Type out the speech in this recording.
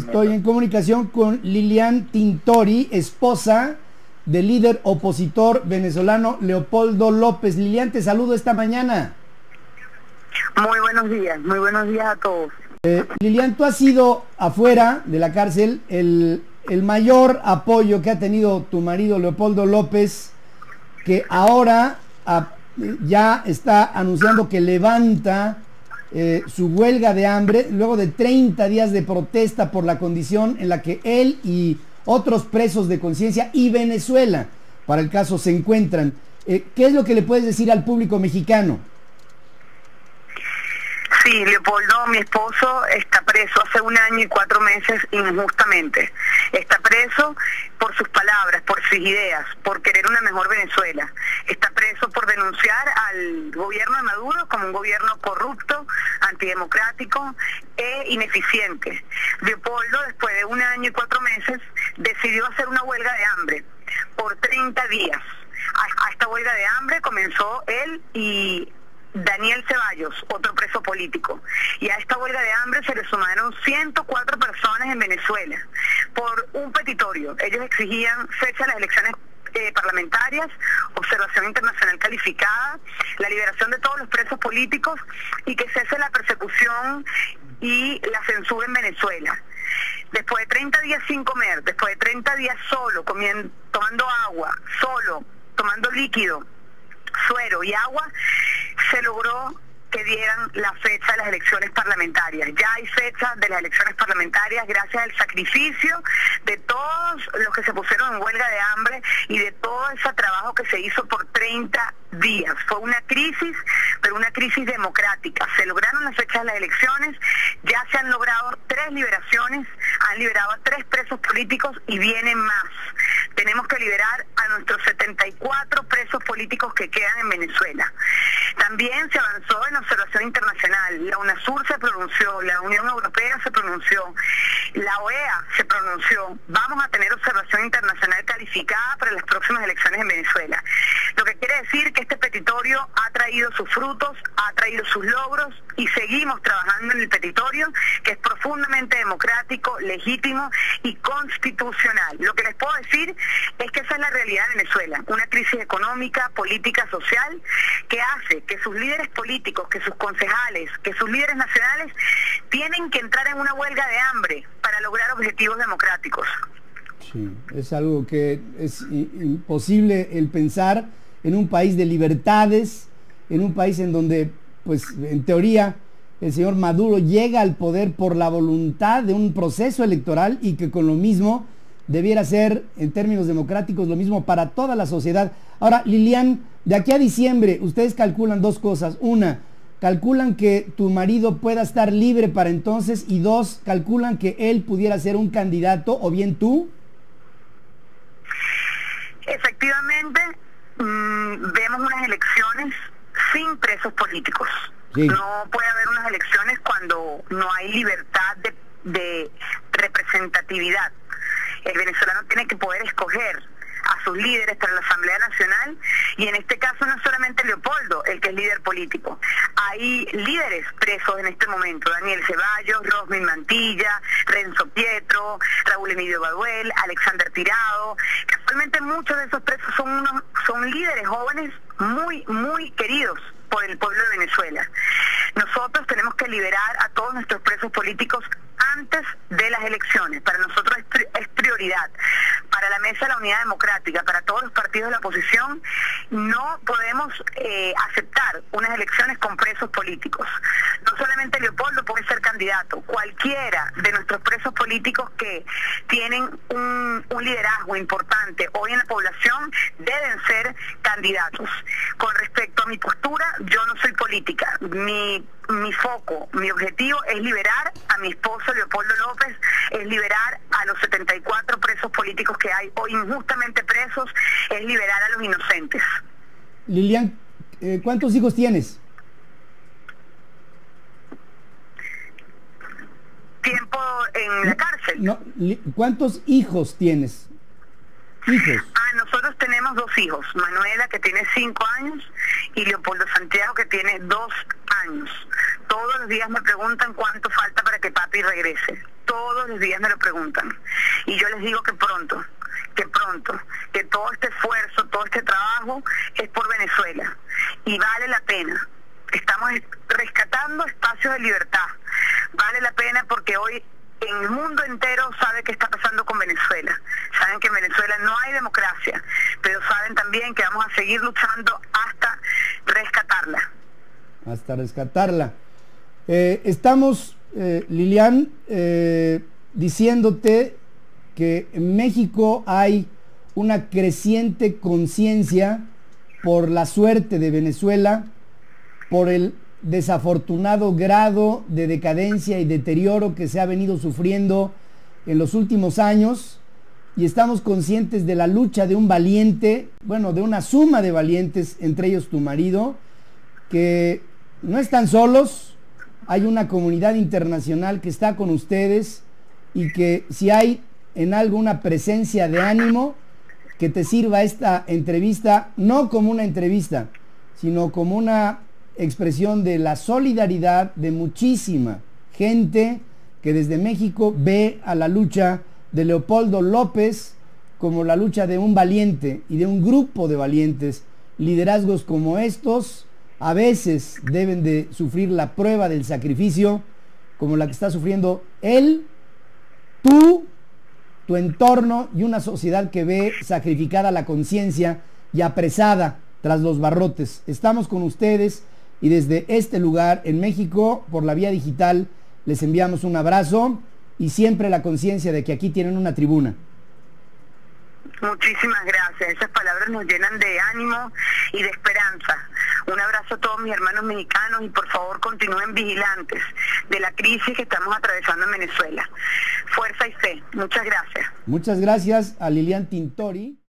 Estoy en comunicación con Lilian Tintori, esposa del líder opositor venezolano Leopoldo López. Lilian, te saludo esta mañana. Muy buenos días a todos. Lilian, tú has sido afuera de la cárcel el mayor apoyo que ha tenido tu marido Leopoldo López, que ahora ya está anunciando que levanta su huelga de hambre luego de 30 días de protesta por la condición en la que él y otros presos de conciencia y Venezuela para el caso se encuentran. ¿Qué es lo que le puedes decir al público mexicano? Sí, Leopoldo, mi esposo, está preso hace 1 año y 4 meses injustamente. Está preso por sus palabras, por sus ideas, por querer una mejor Venezuela. Está preso por denunciar al gobierno de Maduro como un gobierno corrupto, antidemocrático e ineficiente. Leopoldo, después de 1 año y 4 meses, decidió hacer una huelga de hambre por 30 días. A esta huelga de hambre comenzó él y Daniel Ceballos, otro preso político, y a esta huelga de hambre se le sumaron 104 personas en Venezuela por un petitorio. Ellos exigían fecha de las elecciones parlamentarias, observación internacional calificada, la liberación de todos los presos políticos y que cese la persecución y la censura en Venezuela. Después de 30 días sin comer, después de 30 días solo, tomando agua, solo, tomando líquido, suero y agua, se logró que dieran la fecha de las elecciones parlamentarias. Ya hay fecha de las elecciones parlamentarias gracias al sacrificio de todos los que se pusieron en huelga de hambre y de todo ese trabajo que se hizo por 30 días. Fue una crisis, pero una crisis democrática. Se lograron las fechas de las elecciones, ya se han logrado 3 liberaciones, han liberado a 3 presos políticos y vienen más. Tenemos que liberar a nuestros 74 presos políticos que quedan en Venezuela. También se avanzó en observación internacional. La UNASUR se pronunció, la Unión Europea se pronunció, la OEA se pronunció. Vamos a tener observación internacional calificada para las próximas elecciones en Venezuela. Lo que quiere decir que este petitorio ha traído sus frutos, ha traído sus logros y seguimos trabajando en el petitorio, que es profundamente democrático, legítimo y constitucional. Lo que les puedo decir es que esa es la realidad de Venezuela, una crisis económica, política, social, que hace que sus líderes políticos, que sus concejales, que sus líderes nacionales tienen que entrar en una huelga de hambre para lograr objetivos democráticos. Sí, es algo que es imposible el pensar en un país de libertades, en un país en donde, pues, en teoría, el señor Maduro llega al poder por la voluntad de un proceso electoral y que con lo mismo debiera ser, en términos democráticos, lo mismo para toda la sociedad. Ahora, Lilian, de aquí a diciembre, ustedes calculan 2 cosas. Una, calculan que tu marido pueda estar libre para entonces, y 2, calculan que él pudiera ser un candidato, o bien tú. Efectivamente, vemos unas elecciones sin presos políticos. Sí. No puede haber unas elecciones cuando no hay libertad de representatividad. El venezolano tiene que poder escoger a sus líderes para la Asamblea Nacional, y en este caso no es solamente Leopoldo el que es líder político. Hay líderes presos en este momento: Daniel Ceballos, Rosmin Mantilla, Renzo Pietro, Raúl Emilio Baduel, Alexander Tirado. Casualmente muchos de esos presos son líderes jóvenes muy queridos por el pueblo de Venezuela. Nosotros tenemos que liberar a todos nuestros presos políticos antes de las elecciones. Para nosotros es prioridad. Para la Mesa de la Unidad Democrática, para todos los partidos de la oposición, no podemos aceptar unas elecciones con presos políticos. No solamente Leopoldo puede ser candidato, cualquiera de nuestros presos políticos que tienen un liderazgo importante hoy en la población deben ser candidatos. Con respecto a mi postura, yo no soy política. Mi foco, mi objetivo es liberar a mi esposo Leopoldo López, es liberar a los 74 presos políticos que hay hoy injustamente presos, es liberar a los inocentes. Lilian, ¿cuántos hijos tienes? Tiempo en la cárcel. No, ¿cuántos hijos tienes? Hijos. Nosotros tenemos 2 hijos, Manuela, que tiene 5 años, y Leopoldo Santiago, que tiene 2 años. Todos los días me preguntan cuánto falta para que papi regrese. todos los días me lo preguntan. Y yo les digo que pronto, que todo este esfuerzo, todo este trabajo es por Venezuela. Y vale la pena. Estamos rescatando espacios de libertad. Vale la pena porque hoy en el mundo entero sabe qué está pasando con Venezuela. Saben que en Venezuela no hay democracia, pero saben también que vamos a seguir luchando hasta rescatarla. Hasta rescatarla. Estamos, Lilian, diciéndote que en México hay una creciente conciencia por la suerte de Venezuela, por el desafortunado grado de decadencia y deterioro que se ha venido sufriendo en los últimos años, y estamos conscientes de la lucha de un valiente, bueno, de una suma de valientes, entre ellos tu marido, que no están solos. Hay una comunidad internacional que está con ustedes, y que si hay en algo una presencia de ánimo, que te sirva esta entrevista no como una entrevista, sino como una expresión de la solidaridad de muchísima gente que desde México ve a la lucha de Leopoldo López como la lucha de un valiente y de un grupo de valientes. Liderazgos como estos a veces deben de sufrir la prueba del sacrificio, como la que está sufriendo él, tú, tu entorno y una sociedad que ve sacrificada la conciencia y apresada tras los barrotes. Estamos con ustedes, y desde este lugar en México, por la vía digital, les enviamos un abrazo y siempre la conciencia de que aquí tienen una tribuna. Muchísimas gracias. Esas palabras nos llenan de ánimo y de esperanza. Un abrazo a todos mis hermanos mexicanos, y por favor continúen vigilantes de la crisis que estamos atravesando en Venezuela. Fuerza y fe. Muchas gracias. Muchas gracias a Lilian Tintori.